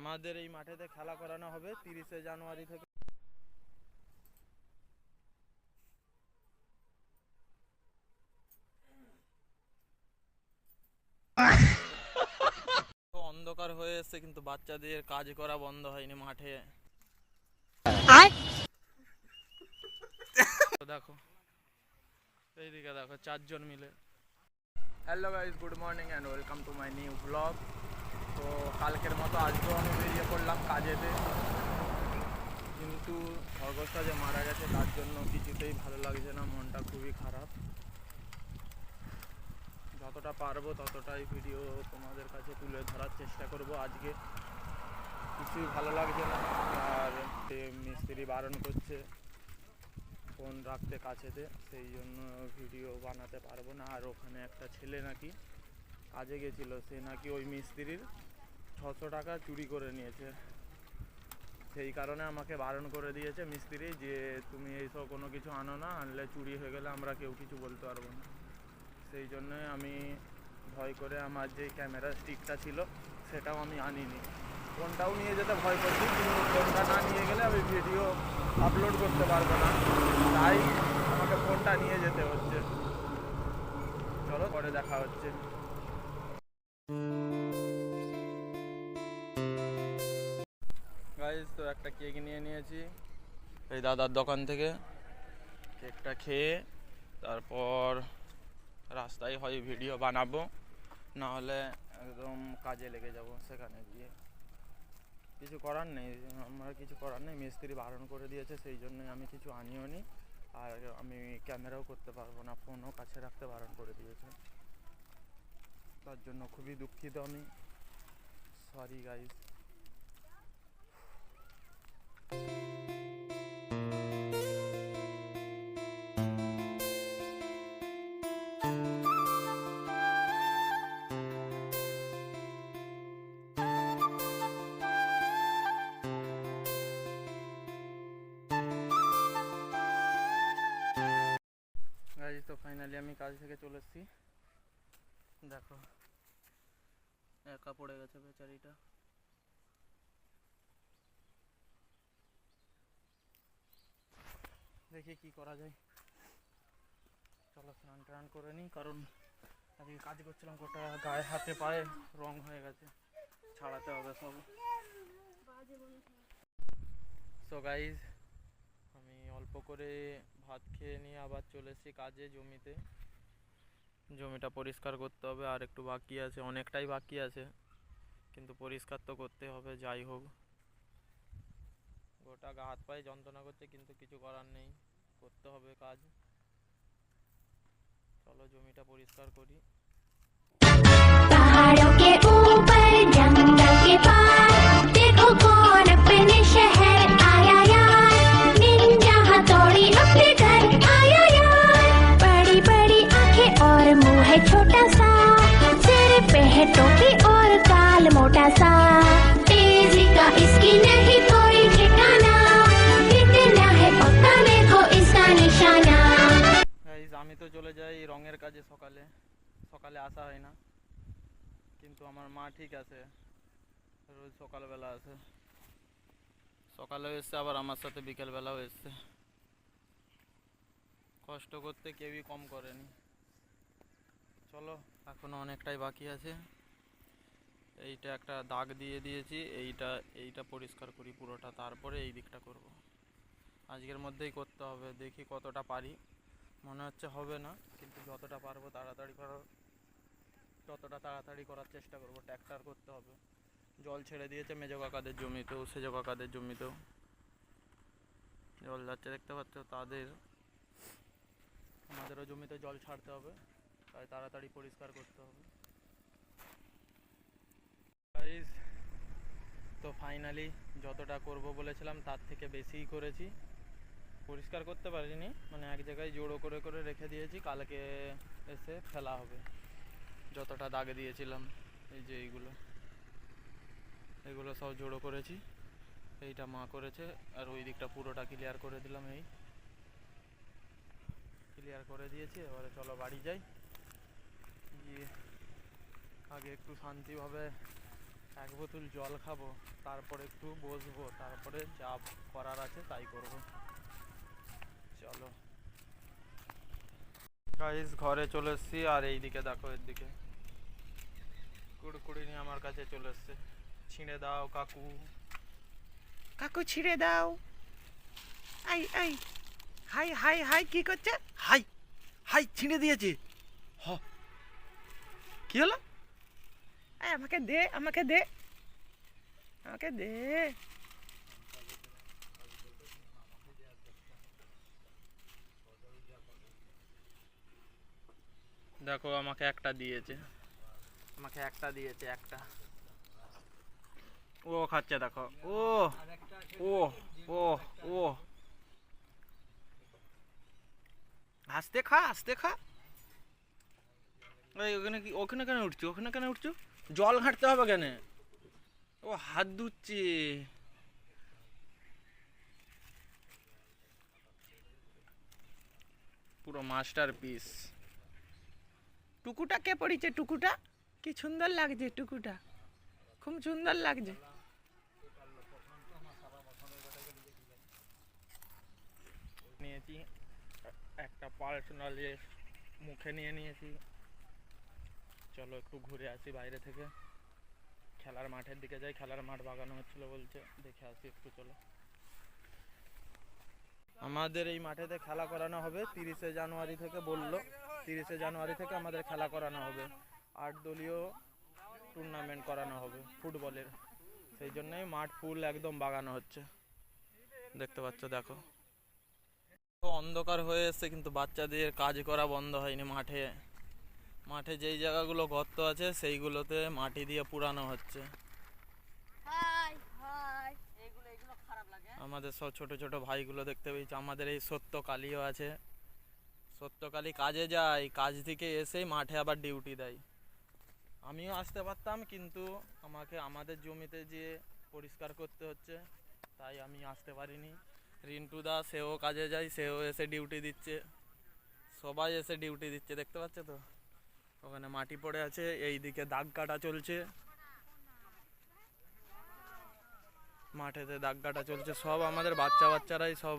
আমাদের এই মাঠেতে খেলা করানো হবে 30শে জানুয়ারি থেকে। অন্ধকার হয়ে এসছে কিন্তু বাচ্চাদের কাজ করা বন্ধ হয়নি মাঠে। দেখো এইদিকে দেখো 4 জন মিলে। Hello guys, good morning and welcome to my new blog. তো কালকের মতো আজকেও আমি বেরিয়ে পড়লাম কাজেতে, কিন্তু খরগোশটা যে মারা গেছে তার জন্য কিছুতেই ভালো লাগছে না, মনটা খুবই খারাপ। যতটা পারবো ততটাই ভিডিও তোমাদের কাছে তুলে ধরার চেষ্টা করব। আজকে কিছুই ভালো লাগছে না, আর মিস্ত্রি বারণ করছে ফোন রাখতে কাছেতে, সেই জন্য ভিডিও বানাতে পারবো না। আর ওখানে একটা ছেলে নাকি কাজে গেছিলো, সে নাকি ওই মিস্ত্রির 600 টাকা চুরি করে নিয়েছে। সেই কারণে আমাকে বারণ করে দিয়েছে মিস্ত্রি যে তুমি এইসব কোনো কিছু আনো না, আনলে চুরি হয়ে গেলে আমরা কেউ কিছু বলতে পারবো না। সেই জন্য আমি ভয় করে আমার যে ক্যামেরা স্টিকটা ছিল সেটাও আমি আনিনি। ফোনটাও নিয়ে যেতে ভয় করছি, কিন্তু ফোনটা না নিয়ে গেলে আমি ভিডিও আপলোড করতে পারবো না, তাই আমাকে ফোনটা নিয়ে যেতে হচ্ছে। চলো পরে দেখা হচ্ছে। গাইস, তো একটা কেক নিয়ে নিয়েছি এই দাদার দোকান থেকে। কেকটা খেয়ে তারপর রাস্তায় হয় ভিডিও বানাবো, না হলে একদম কাজে লেগে যাব। সেখানে গিয়ে কিছু করার নেই, আমার কিছু করার নেই, মিস্ত্রি বারণ করে দিয়েছে, সেই জন্যই আমি কিছু আনিও নি। আর আমি ক্যামেরাও করতে পারবো না, ফোনও কাছে রাখতে বারণ করে দিয়েছে, তার জন্য খুবই দুঃখিত আমি। Sorry guys. গাইস, তো ফাইনালি আমি কাজ থেকে চলে এসেছি। দেখো একা পড়ে গেছে বেচারিটা। দেখি কি করা যায়। চলো স্নান টান করে নিই, কারণ আজকে কাজ করছিলাম, গোটা গায়ে হাতে পায়ে রং হয়ে গেছে, ছাড়াতে হবে সব। সো গাইজ, আমি অল্প করে ভাত খেয়ে নিয়ে আবার চলে এসেছি কাজে, জমিতে। জমিটা পরিষ্কার করতে হবে, আর একটু বাকি আছে, অনেকটাই বাকি আছে, কিন্তু পরিষ্কার তো করতে হবে যাই হোক। গোটা গা হাত পায়ে যন্ত্রণা করছে, কিন্তু কিছু করার নেই, করতে হবে কাজ। চলো জমিটা পরিষ্কার করি। पहाड़ों के ऊपर जंगल के पार देखो कौन अपने शहर आया यार, निंजा हथौड़ी अपने घर आया यार। बड़ी बड़ी आंखें और मुंह है छोटा सा, सिर पे है टोपी और काल मोटा सा, तेजी का इसकी नहीं कोई ठिकाना, कितना है पक्का देखो इसका निशाना। আমি তো চলে যাই রঙের কাজে, সকালে সকালে আসা হয় না, কিন্তু আমার মা ঠিক আছে, রোজ সকালবেলা আসে, সকালেও এসছে আবার আমার সাথে বিকেলবেলাও এসছে। কষ্ট করতে কেউই কম করেনি। চলো এখনো অনেকটাই বাকি আছে। এইটা একটা দাগ দিয়ে দিয়েছি, এইটা পরিষ্কার করি পুরোটা, তারপরে এই দিকটা করব। আজকের মধ্যেই করতে হবে, দেখি কতটা পারি। মনে হচ্ছে হবে না, কিন্তু যতটা পারবো ততটা তাড়াতাড়ি করার চেষ্টা করব। ট্র্যাক্টর করতে হবে, জল ছেড়ে দিয়েছে মেজো কাকাদের জমিতেও, সেজো কাকাদের জমিতেও জল যাচ্ছে দেখতে পাচ্ছ, আমাদেরও জমিতে জল ছাড়তে হবে, তাই তাড়াতাড়ি পরিষ্কার করতে হবে। তো ফাইনালি যতটা করব বলেছিলাম তার থেকে বেশিই করেছি। পরিষ্কার করতে পারিনি, মানে এক জায়গায় জোড়ো করে করে রেখে দিয়েছি, কালকে এসে ফেলা হবে। যতটা দাগে দিয়েছিলাম, এই যে এগুলো সব জোড়ো করেছি, এইটা মা করেছে, আর ওই দিকটা পুরোটা ক্লিয়ার করে দিলাম। এই ক্লিয়ার করে দিয়েছি, এবারে চলো বাড়ি যাই, গিয়ে আগে একটু শান্তিভাবে এক বোতল জল খাবো, তারপরে একটু বসবো, তারপরে যা করার আছে তাই করব। চলো গাইস, ঘরে চলে এসেছি। আর এইদিকে দেখো, এর দিকে কুড়কুড়ি নিয়ে আমার কাছে চলে এসছে। ছিঁড়ে দাও কাকু, কাকু ছিঁড়ে দাও। I I, high high high, কি করছে? হাই হাই, ছিঁড়ে দিয়েছে। হ, কি হলো? এই আমাকে দে, আমাকে দে, আমাকে দে। দেখো আমাকে একটা দিয়েছে, আমাকে একটা দিয়েছে, একটা। ও খাচ্ছে দেখো, ও ও ও ও, আস্তে খা, আস্তে খা। এই ওখানে কি, ওখানে কেন উঠছো, ওখানে কেন উঠছো? জল ঘাঁটতে হবে কেন? ও হাত ধুচ্ছে। পুরো মাস্টার পিস। টুকুটা কে পড়িছে? টুকুটা কি সুন্দর লাগছে, টুকুটা খুব সুন্দর লাগছে। নিয়েছি একটা পার্সোনাল মুখে নিয়ে নিয়েছি। চলো একটু ঘুরে আসি বাইরে থেকে, খেলার মাঠের দিকে যাই। খেলার মাঠ বাগানো হচ্ছিল বলছে, দেখে আসি একটু। চলো, আমাদের এই মাঠেতে খেলা করানো হবে 30শে জানুয়ারি থেকে। বললো 30শে জানুয়ারি থেকে আমাদের খেলা করানো হবে, 8 দলীয় টুর্নামেন্ট করানো হবে ফুটবলের। সেই জন্যই মাঠ ফুল একদম বাগানো হচ্ছে, দেখতে পাচ্ছ। দেখো অন্ধকার হয়ে এসছে, কিন্তু বাচ্চাদের কাজ করা বন্ধ হয়নি। মাঠে মাঠে যেই জায়গাগুলো গর্ত আছে সেইগুলোতে মাটি দিয়ে পুরানো হচ্ছে। আমাদের সব ছোট ছোট ভাইগুলো দেখতে পেয়েছি। আমাদের এই সত্যকালীও আছে। সত্যকালী কাজে যায়, কাজ থেকে এসেই মাঠে আবার ডিউটি দেয়। আমিও আসতে পারতাম, কিন্তু আমাকে আমাদের জমিতে যে পরিষ্কার করতে হচ্ছে, তাই আমি আসতে পারিনি। রিন্টু দা সেও কাজে যায়, সেও এসে ডিউটি দিচ্ছে। সবাই এসে ডিউটি দিচ্ছে, দেখতে পাচ্ছ তো। ওখানে মাটি পড়ে আছে, এইদিকে দাগ কাটা চলছে, মাঠেতে দাগ কাটা চলছে। সব আমাদের বাচ্চারাই সব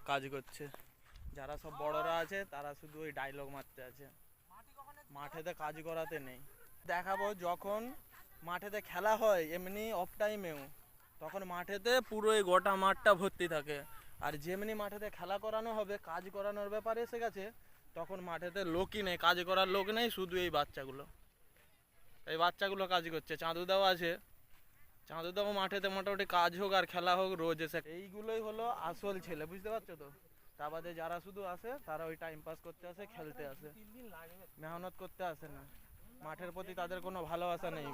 কাজ করছে। যারা সব বড়রা আছে তারা শুধু ওই ডায়লগ মারতে আছে, মাঠেতে কাজ করাতে নেই। দেখাবো যখন মাঠেতে খেলা হয়, এমনি অফ টাইমেও, তখন মাঠেতে পুরো এই গোটা মাঠটা ভর্তি থাকে। আর যেমনি মাঠেতে খেলা করানো হবে, কাজ করানোর ব্যাপারে এসে গেছে, তখন মাঠেতে লোকই নেই, কাজ করার লোক নেই, শুধু এই বাচ্চাগুলো কাজ করছে। চাঁদুদাও আছে, চাঁদুদাও মাঠেতে মোটামুটি কাজ হোক আর খেলা হোক রোজ এসে। এইগুলোই হলো আসল ছেলে, বুঝতে পারছো তো। তা বাদে যারা শুধু আসে তারা ওই টাইম পাস করতে আসে, খেলতে আসে, মেহনত করতে আসে না। মাঠের প্রতি তাদের কোনো ভালোবাসা নেই,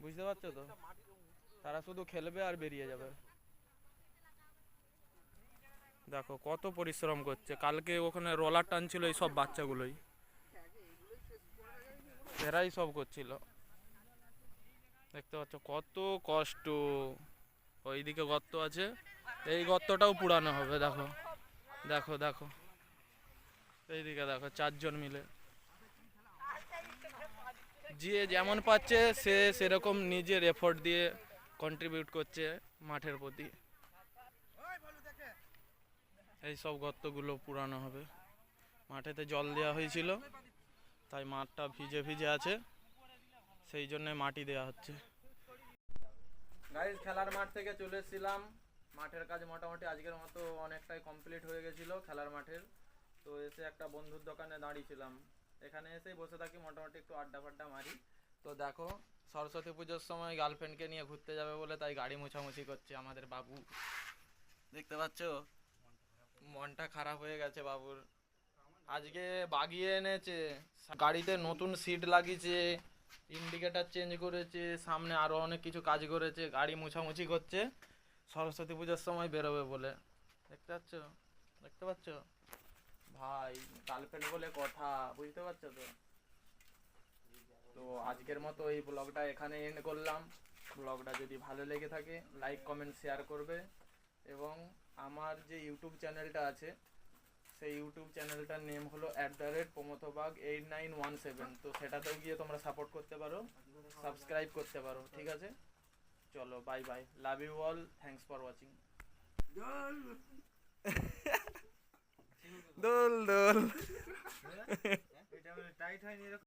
বুঝতে পারছো তো। তারা শুধু খেলবে আর বেরিয়ে যাবে। দেখো কত পরিশ্রম করছে। কালকে ওখানে রোলার টানছিল এই সব বাচ্চাগুলোই, এরাই সব করছিল। দেখতে পাচ্ছ কত কষ্ট। ওইদিকে গর্ত আছে, এই গর্তটাও পুরানো হবে। দেখো দেখো দেখো, এইদিকে দেখো 4 জন মিলে, যে যেমন পাচ্ছে সে সেরকম নিজের এফোর্ট দিয়ে কন্ট্রিবিউট করছে মাঠের প্রতি। এই সব গর্তগুলো পুরানো হবে। মাঠেতে জল দেওয়া হয়েছিল, তাই মাঠটা ভিজে ভিজে আছে, সেই জন্য মাটি দেওয়া হচ্ছে। গাইস, খেলার মাঠ থেকে চলে এসেছিলাম। মাঠের কাজ মোটামুটি আজকের মতো অনেকটাই কমপ্লিট হয়ে গেছিলো খেলার মাঠের। তো এসে একটা বন্ধুর দোকানে দাঁড়িয়েছিলাম, এখানে এসেই বসে থাকি, মোটামুটি একটু আড্ডা ফাড্ডা মারি। তো দেখো সরস্বতী পুজোর সময় গার্লফ্রেন্ডকে নিয়ে ঘুরতে যাবে বলে, তাই গাড়ি মোছামুছি করছে আমাদের বাবু, দেখতে পাচ্ছ। মনটা খারাপ হয়ে গেছে বাবুর। আজকে বাগিয়ে এনেছে, গাড়িতে নতুন সিট লাগিয়েছে, ইন্ডিকেটার চেঞ্জ করেছে, সামনে আরো অনেক কিছু কাজ করেছে, গাড়ি মুছামুছি করছে সরস্বতী পুজোর সময় বেরোবে বলে। দেখতে পাচ্ছ, দেখতে পাচ্ছ ভাই, গার্লফ্রেন্ড বলে কথা, বুঝতে পারছো তো। তো আজকের মতো এই ব্লগটা এখানে এন্ড করলাম। ব্লগটা যদি ভালো লেগে থাকে লাইক কমেন্ট শেয়ার করবে, এবং আমার যে ইউটিউব চ্যানেলটা আছে সেই ইউটিউব চ্যানেলটার নেম হলো @প্রমথবাগ8917। তো সেটাতেও গিয়ে তোমরা সাপোর্ট করতে পারো, সাবস্ক্রাইব করতে পারো, ঠিক আছে। চলো bye bye, love you all, thanks for watching. দোল দোল এটা টাইট হয়নি এরকম।